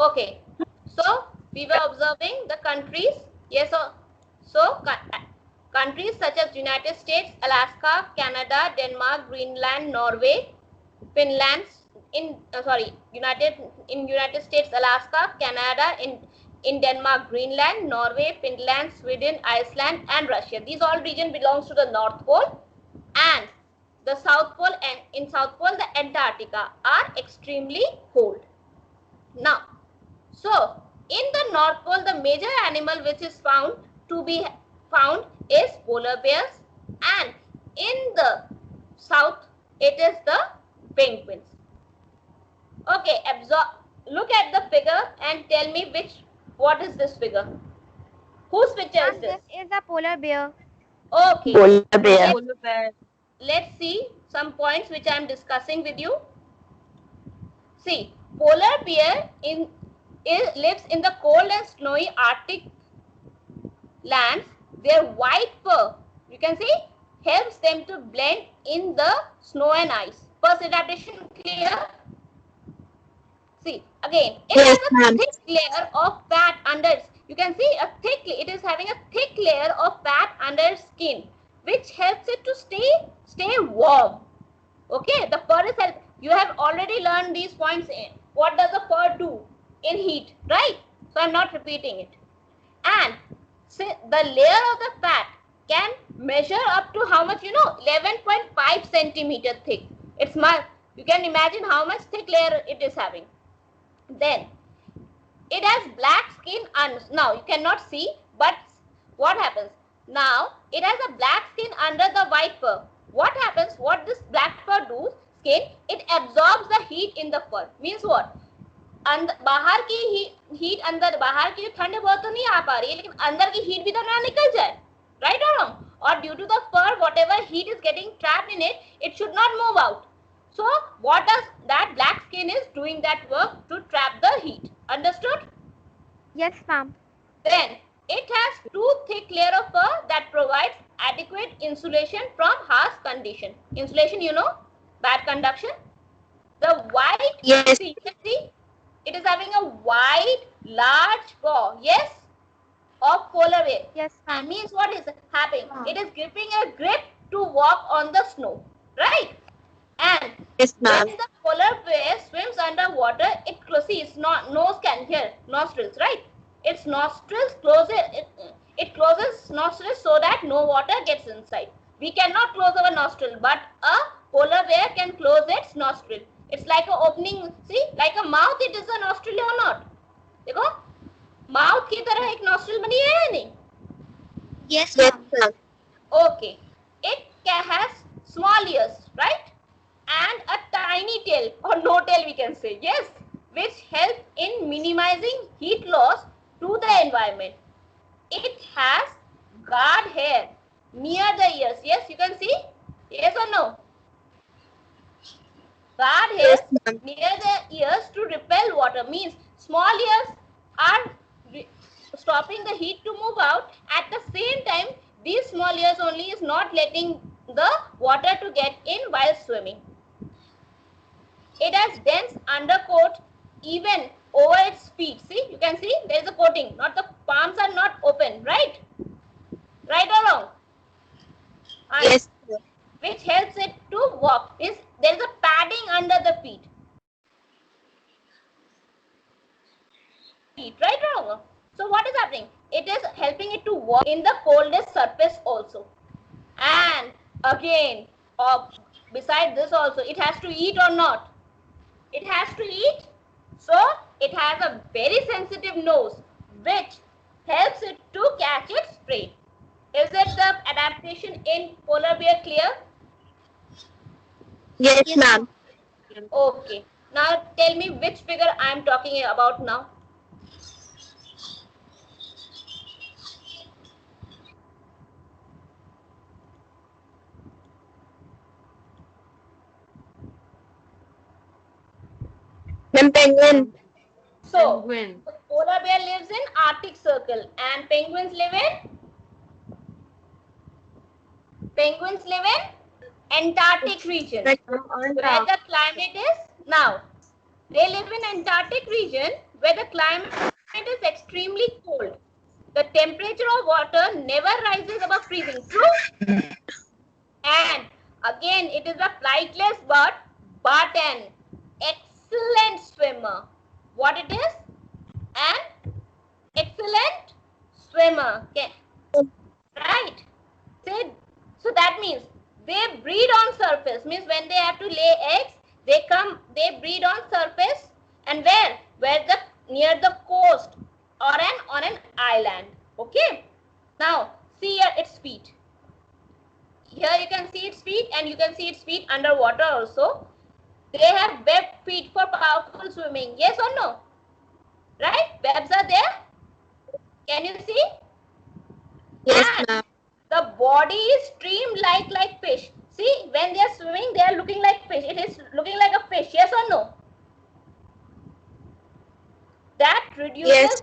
Okay. So we were observing the countries. Yes. So countries such as United States, Alaska, Canada, Denmark, Greenland, Norway, Finland, United States, Alaska, Canada, in Denmark, Greenland, Norway, Finland, Sweden, Iceland, and Russia. These all region belongs to the North Pole, and the South Pole, and in South Pole the Antarctica are extremely cold. Now, so in the North Pole, the major animal which is found is polar bears, and in the south it is the penguins. Okay, look at the figure and tell me what is this figure? Whose picture is this? This is a polar bear. Okay. Polar bear. Let's see some points which I am discussing with you. See, polar bear lives in the cold and snowy Arctic lands. Their white fur, you can see, helps them to blend in the snow and ice. First adaptation clear? See, again, it has a thick layer of fat under its, you can see it is having a thick layer of fat under its skin, which helps it to stay warm. Okay, the fur is you have already learned these points. What does the fur do in heat, right? So I'm not repeating it. And the layer of the fat can measure up to how much, 11.5 centimeter thick. It's you can imagine how much thick layer it is having. Then it has black skin, now you cannot see, but what happens? Now it has a black skin under the white fur. What happens? What this black fur do? Skin, it absorbs the heat in the fur. Means what? बाहर की heat अंदर, बाहर की ठंड बहुत तो नहीं आ पा रही है, लेकिन अंदर की हीट भी तो ना निकल जाए, राइट और रॉन्ग? और due to the fur, whatever heat is getting trapped in it, it should not move out. So what does that black skin is doing that work to trap the heat. Understood? Yes, ma'am. Then it has two thick layer of fur that provides adequate insulation from harsh condition. Insulation, bad conduction. The white, yes. See, it is having a wide, large paw, yes, of polar bear. Yes, ma'am. Means what is happening? It is gripping a grip to walk on the snow, right? And yes, when the polar bear swims underwater, its nose can hear nostrils, right? Its nostrils it closes nostrils so that no water gets inside. We cannot close our nostril, but a polar bear can close its nostril. It's like a opening, see, like a mouth. It is a nostril or not? देखो, mouth की तरह एक nostril बनी है या नहीं? Yes, ma'am. Okay. It has small ears, right? And a tiny tail, or no tail we can say, yes, which help in minimizing heat loss to the environment. It has guard hair near the ears. Yes, you can see? Yes or no? Guard hair near the ears to repel water. Means small ears are stopping the heat to move out. At the same time, these small ears only is not letting the water to get in while swimming. It has dense undercoat even over its feet. See, you can see there is a coating. Not the palms are not open, right? Right or wrong? Yes. Which helps it to walk. There is a padding under the feet. Right or wrong? So what is happening? It is helping it to walk in the coldest surface also. And again, beside this also, it has to eat or not? It has to eat. So it has a very sensitive nose, which helps it to catch its prey. Is it the adaptation in polar bear clear? Yes, ma'am. Okay. Now tell me which figure I am talking about now. Penguin. So, polar bear lives in Arctic Circle and penguins live in Antarctic region, where the climate is now. They live in Antarctic region where the climate is extremely cold. The temperature of water never rises above freezing. True? And again, it is a flightless bird, but an excellent swimmer. What it is? An excellent swimmer. Okay. Right. So that means they breed on surface. Means when they have to lay eggs, they breed on surface. And where near the coast or on an island. Okay. Now see here its feet. Here you can see its feet, and you can see its feet underwater also. They have webbed feet for powerful swimming. Yes or no? Right? Webs are there. Can you see? Yes, ma'am. The body is streamed like fish. See, when they are swimming, they are looking like fish. It is looking like a fish. Yes or no? That reduces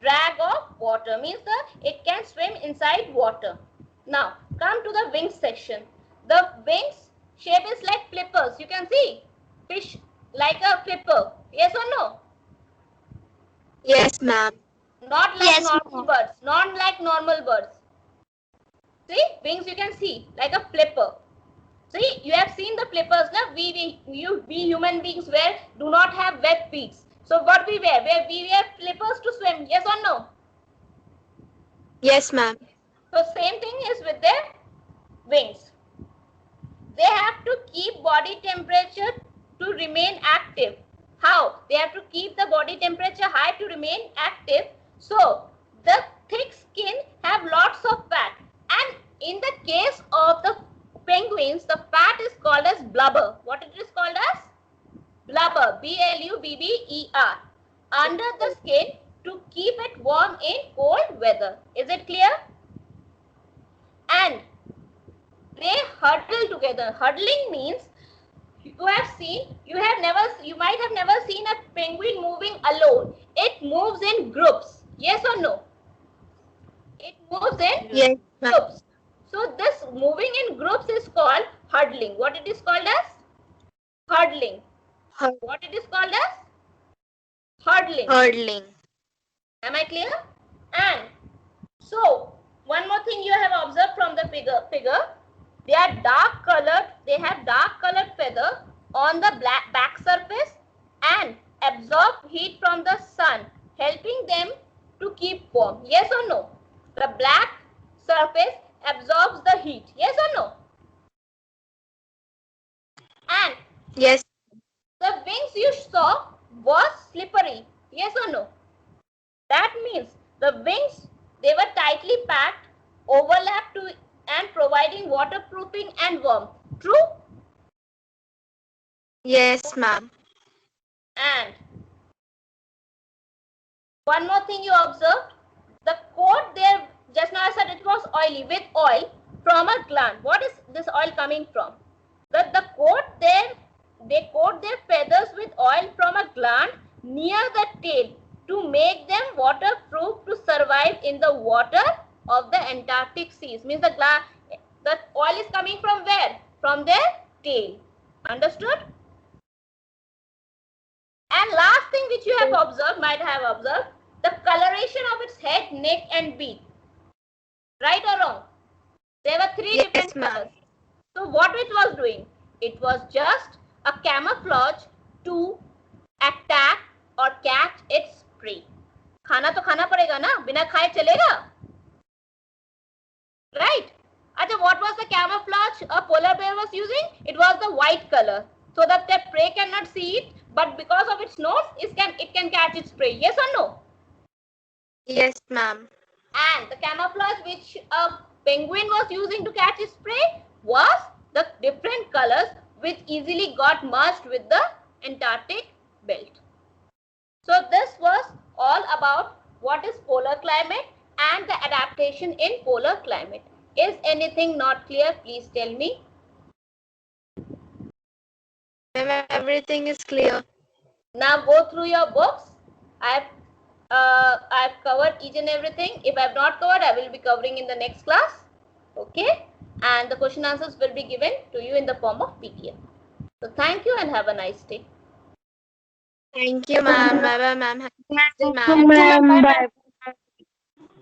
drag of water. Means it can swim inside water. Now, come to the wings section. The wings shape is like flippers. You can see fish like a flipper. Yes or no? Yes, ma'am. Not like normal birds. Not like normal birds. See, wings you can see like a flipper. See, you have seen the flippers. Now, we human beings do not have web feet. So what we wear? We wear flippers to swim. Yes or no? Yes, ma'am. So same thing is with their wings. They have to keep body temperature to remain active. How? They have to keep the body temperature high to remain active. So the thick skin have lots of fat. And in the case of the penguins, the fat is called as blubber. What it is called as? Blubber. B-L-U-B-B-E-R. Under the skin to keep it warm in cold weather. Is it clear? And they huddle together. Huddling means you might have never seen a penguin moving alone. It moves in groups. Yes or no? It moves in groups. So this moving in groups is called huddling. What it is called as? Huddling. What it is called as? Huddling. Huddling. Am I clear? And so one more thing you have observed from the figure. They are dark colored. They have dark colored feather on the back surface and absorb heat from the sun, helping them to keep warm. Yes or no? The black surface absorbs the heat. Yes or no? And yes, the wings you saw was slippery. Yes or no? That means the wings, they were tightly packed, overlapped and providing waterproofing and warmth. True? yes, ma'am. And one more thing you observed, the coat there, just now I said it was oily, with oil from a gland. What is this oil coming from? The coat there, they coat their feathers with oil from a gland near the tail to make them waterproof to survive in the water of the Antarctic seas. Means the oil is coming from where? From their tail. Understood? And last thing which you have observed, might have observed, the coloration of its head, neck and beak. Right or wrong? There were three different colors. So what it was doing? It was just a camouflage to attack or catch its prey. खाना तो खाना पड़ेगा ना, बिना खाए चलेगा? Right? Achha, what was the camouflage a polar bear was using? It was the white color, so that the prey cannot see it, but because of its nose, it can catch its prey. Yes or no? Yes, ma'am. And the camouflage which a penguin was using to catch its prey was the different colors which easily got merged with the Antarctic belt. So this was all about what is polar climate and the adaptation in polar climate. Is anything not clear? Please tell me. Everything is clear. Now go through your books. I've covered each and everything. If I have not covered, I will be covering in the next class. Okay? And the question answers will be given to you in the form of PDF. So thank you and have a nice day. Thank you, ma'am. Bye bye, ma'am. Have a nice day, ma'am. Ma'am, bye.